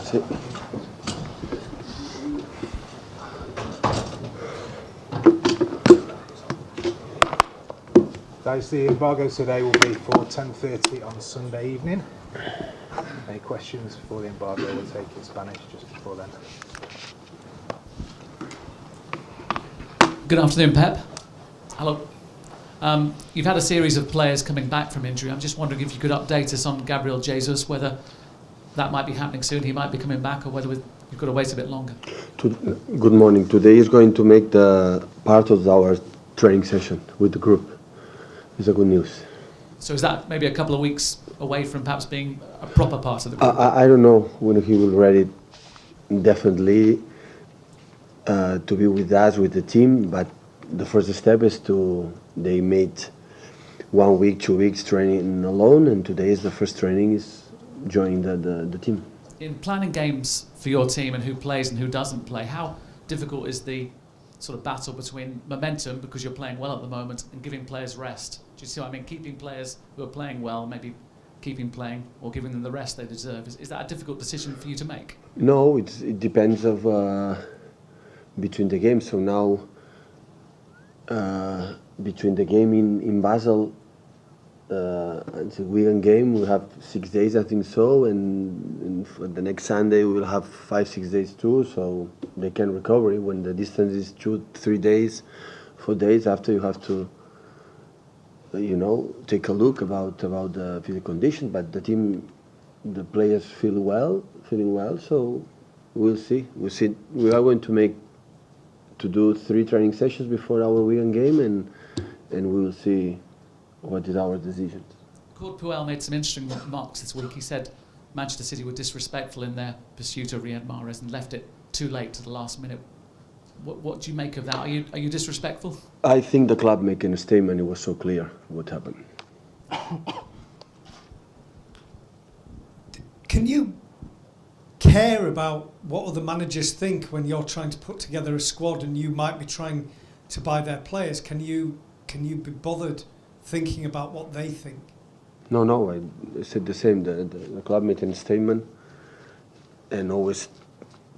Sí. Guys, the embargo today will be for 10:30 on Sunday evening. Any questions before the embargo? We'll take in Spanish just before then. Good afternoon, Pep. Hello. You've had a series of players coming back from injury. I'm just wondering if you could update us on Gabriel Jesus, whether that might be happening soon, he might be coming back, or whether you've got to wait a bit longer. Good morning. Today is going to make the part of our training session with the group. It's a good news. So is that maybe a couple of weeks away from perhaps being a proper part of the group? I don't know when he will ready definitely to be with us, with the team, but the first step is they made 1 week, 2 weeks training alone, and today is the first training is joining the team. In planning games for your team and who plays and who doesn't play, how difficult is the sort of battle between momentum, because you're playing well at the moment, and giving players rest? Do you see what I mean? Keeping players who are playing well, maybe keeping playing or giving them the rest they deserve. Is that a difficult decision for you to make? No, it depends of between the games. So now between the game in Basel and the Wigan game, we have 6 days, I think so, and for the next Sunday we will have 5-6 days too, so they can recover. When the distance is 2-3 days, 4 days after, you have to take a look about the physical condition. But the team, the players feeling well, so we'll see. We are going to do 3 training sessions before our Wigan game, and we will see what is our decision. Claude Puel made some interesting remarks this week. He said Manchester City were disrespectful in their pursuit of Riyad Mahrez and left it too late to the last minute. What do you make of that? Are you disrespectful? I think the club making a statement, it was so clear what happened. Can you care about what other managers think when you're trying to put together a squad and you might be trying to buy their players? Can you be bothered thinking about what they think? No, I said the same. The club made a statement and always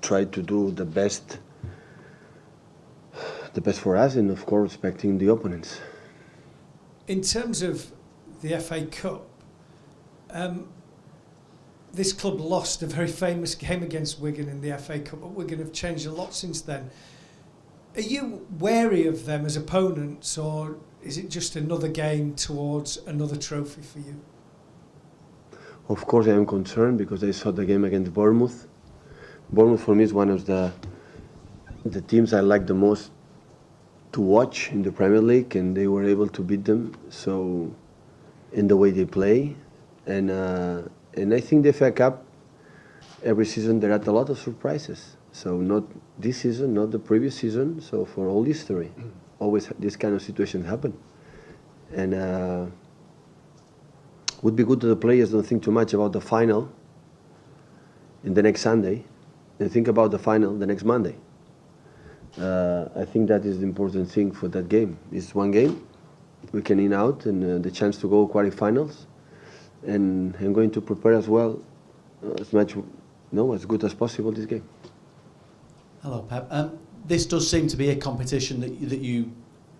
try to do the best for us, and of course respecting the opponents. In terms of the FA Cup, this club lost a very famous game against Wigan in the FA Cup, but Wigan have changed a lot since then. Are you wary of them as opponents, or is it just another game towards another trophy for you? Of course I am concerned, because I saw the game against Bournemouth. Bournemouth for me is one of the teams I like the most to watch in the Premier League, and they were able to beat them so in the way they play. And I think the FA Cup, every season there are a lot of surprises. So not this season, not the previous season, so for all history, always this kind of situation happen. And would be good that the players don't think too much about the final in the next Sunday, and think about the final the next Monday. I think that is the important thing for that game. It's one game, we can in out, and the chance to go quarterfinals, and I'm going to prepare as well as good as possible this game. Hello, Pep. This does seem to be a competition that you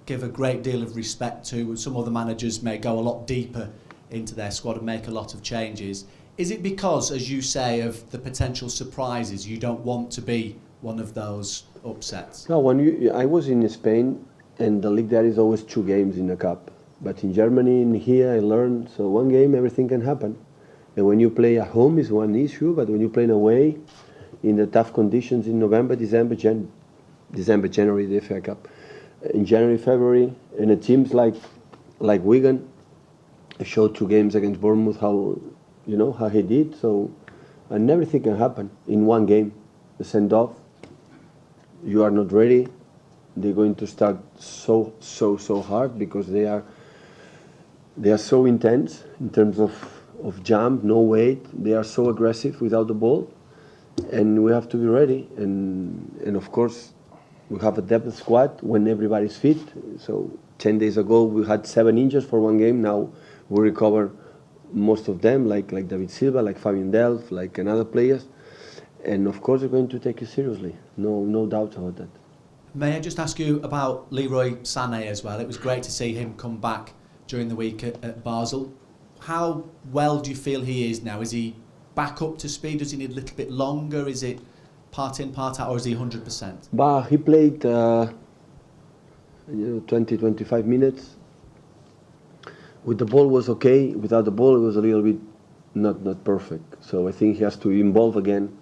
give a great deal of respect to. Some other managers may go a lot deeper into their squad and make a lot of changes. Is it because, as you say, of the potential surprises, you don't want to be one of those upsets? No, I was in Spain, and the league there is always 2 games in the cup. But in Germany, in here, I learned, so 1 game, everything can happen. And when you play at home is one issue, but when you play away, in the tough conditions in November, December, January, the FA Cup, in January, February, and the teams like Wigan showed 2 games against Bournemouth how he did. So, and everything can happen in 1 game. The send off, you are not ready. They're going to start so hard, because they are so intense in terms of jump, no weight. They are so aggressive without the ball, and we have to be ready. And of course, we have a depth squad when everybody's fit. So 10 days ago we had 7 injuries for 1 game. Now we recover most of them, like David Silva, like Fabian Delph, like another players. And of course they're going to take it seriously. No doubt about that. May I just ask you about Leroy Sané as well? It was great to see him come back during the week at Basel. How well do you feel he is now? Is he back up to speed? Does he need a little bit longer? Is it part in, part out, or is he 100%? But he played 20-25 minutes. With the ball was okay. Without the ball it was a little bit not perfect. So I think he has to involve again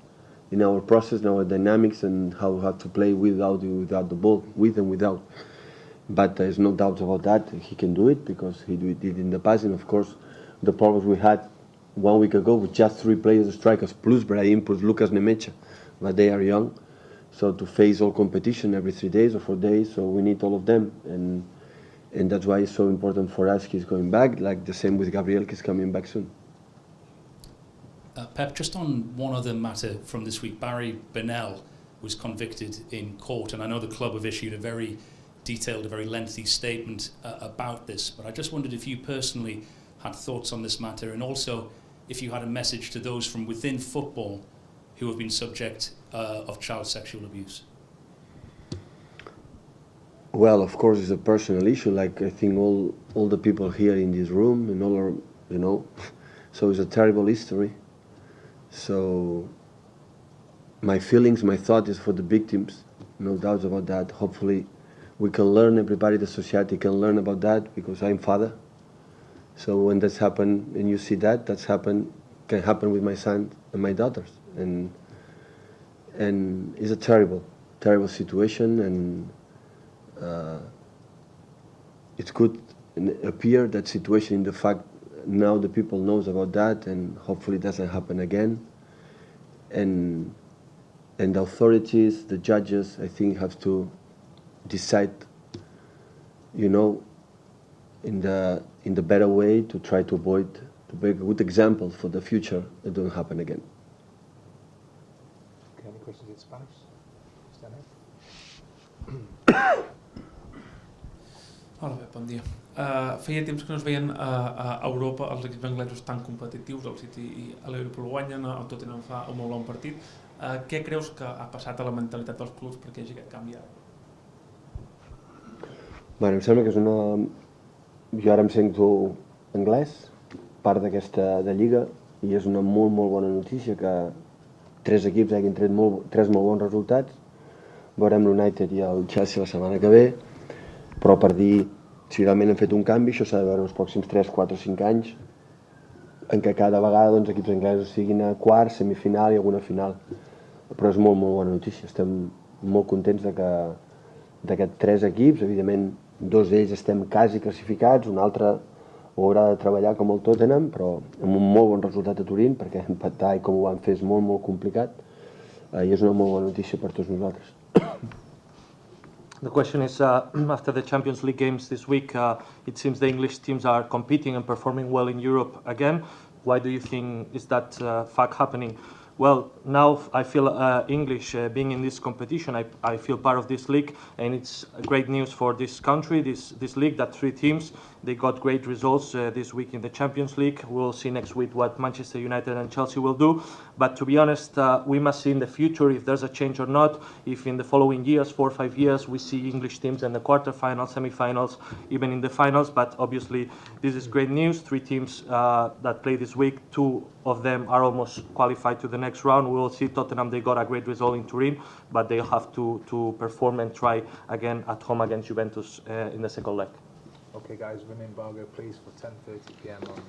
in our process, in our dynamics, and how we have to play without the ball, with and without. But there's no doubt about that. He can do it because he did it in the past. And of course, the problems we had 1 week ago with just 3 players, strikers, plus Brahim, plus Lucas Nemecha, but they are young. So to face all competition every 3 days or 4 days, so we need all of them. And that's why it's so important for us he's going back, like the same with Gabriel, he's coming back soon. Pep, just on one other matter from this week, Barry Bennell was convicted in court, and I know the club have issued a very detailed, a very lengthy statement about this, but I just wondered if you personally had thoughts on this matter, and also if you had a message to those from within football who have been subject of child sexual abuse. Well, of course, it's a personal issue, like I think all the people here in this room and all are, so it's a terrible history. So my feelings, my thought is for the victims, no doubts about that. Hopefully we can learn, everybody, the society can learn about that, because I'm father. So when that's happened and you see that's can happen with my son and my daughters. And it's a terrible situation, and it could appear that situation in the fact now the people knows about that, and hopefully it doesn't happen again. And the authorities, the judges, I think have to decide, in the better way to try to avoid, to be a good example for the future that don't happen again. Okay, any questions in Spanish? Stand Hola, Pep, bon dia. Feia temps que no es veien a Europa els equips anglesos tan competitius, el City i l'Europa el guanyen, el Tottenham fa un molt bon partit. Què creus que ha passat a la mentalitat dels clubs perquè hi hagi aquest canvi ara? Bueno, em sembla que és una... Jo ara em sento anglès, part d'aquesta lliga, i és una molt bona notícia que 3 equips hagin tret 3 molt bons resultats. Veurem l'United i el Chelsea la setmana que ve, però per dir si realment hem fet un canvi, això s'ha de veure els pròxims 3, 4 o 5 anys, en què cada vegada equips anglesos siguin a quart, semifinal i alguna final. Però és molt bona notícia, estem molt contents d'aquests 3 equips, evidentment 2 d'ells estem quasi classificats, un altre ho haurà de treballar com el Tottenham, però amb un molt bon resultat a Turín, perquè empatar i com ho van fer és molt complicat, i és una molt bona notícia per tots nosaltres. The question is, after the Champions League games this week, it seems the English teams are competing and performing well in Europe again. Why do you think is that fact happening? Well, now I feel English being in this competition. I feel part of this league, and it's great news for this country, this league, that 3 teams, they got great results this week in the Champions League. We'll see next week what Manchester United and Chelsea will do. But to be honest, we must see in the future if there's a change or not. If in the following years, 4 or 5 years, we see English teams in the quarterfinals, semi-finals, even in the finals. But obviously, this is great news. 3 teams that play this week, 2 of them are almost qualified to the next round. We will see Tottenham, they got a great result in Turin, but they have to perform and try again at home against Juventus in the second leg. Okay guys, we're in embargo please for 10:30 PM on